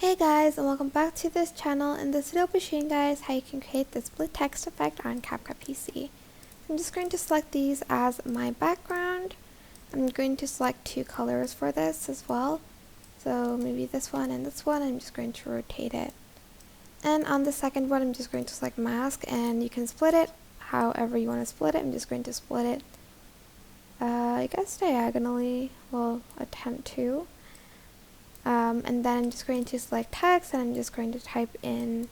Hey guys, and welcome back to this channel. In this video I'll be showing you guys how you can create the split text effect on CapCut PC. I'm just going to select these as my background. I'm going to select two colors for this as well. So maybe this one and this one. I'm just going to rotate it. And on the second one I'm just going to select mask, and you can split it however you want to split it. I'm just going to split it I guess diagonally. Well, attempt to. And then I'm just going to select text, and I'm just going to type in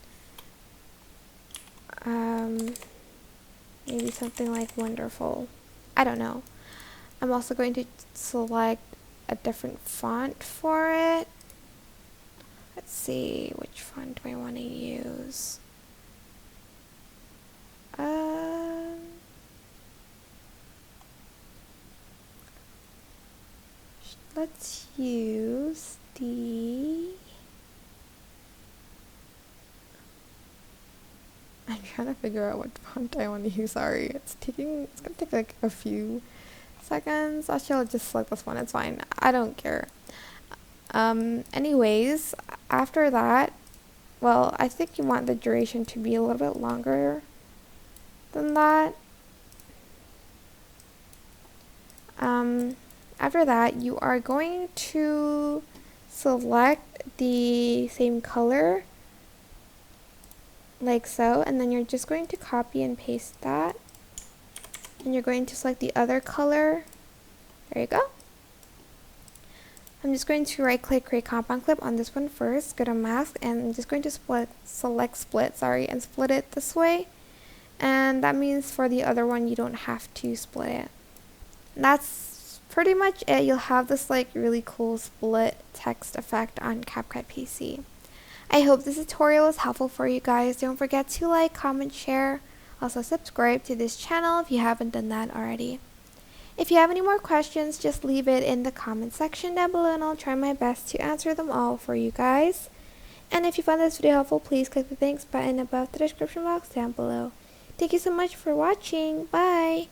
maybe something like wonderful. I don't know. I'm also going to select a different font for it. Let's see, which font do I want to use? Let's use I'm trying to figure out what font I want to use. Sorry, it's gonna take like a few seconds. Actually, I'll just select this one. It's fine. I don't care. Anyways, after that, well, I think you want the duration to be a little bit longer than that. After that, you are going to select the same color like so, and then you're just going to copy and paste that, and you're going to select the other color. There you go. I'm just going to right click, create compound clip on this one first, go to mask, and I'm just going to select split, and split it this way. And that means for the other one you don't have to split it. And that's pretty much it. You'll have this like really cool split text effect on CapCut PC. I hope this tutorial is helpful for you guys. Don't forget to like, comment, share. Also subscribe to this channel if you haven't done that already. If you have any more questions, just leave it in the comment section down below, and I'll try my best to answer them all for you guys. And if you found this video helpful, please click the thanks button above the description box down below. Thank you so much for watching. Bye!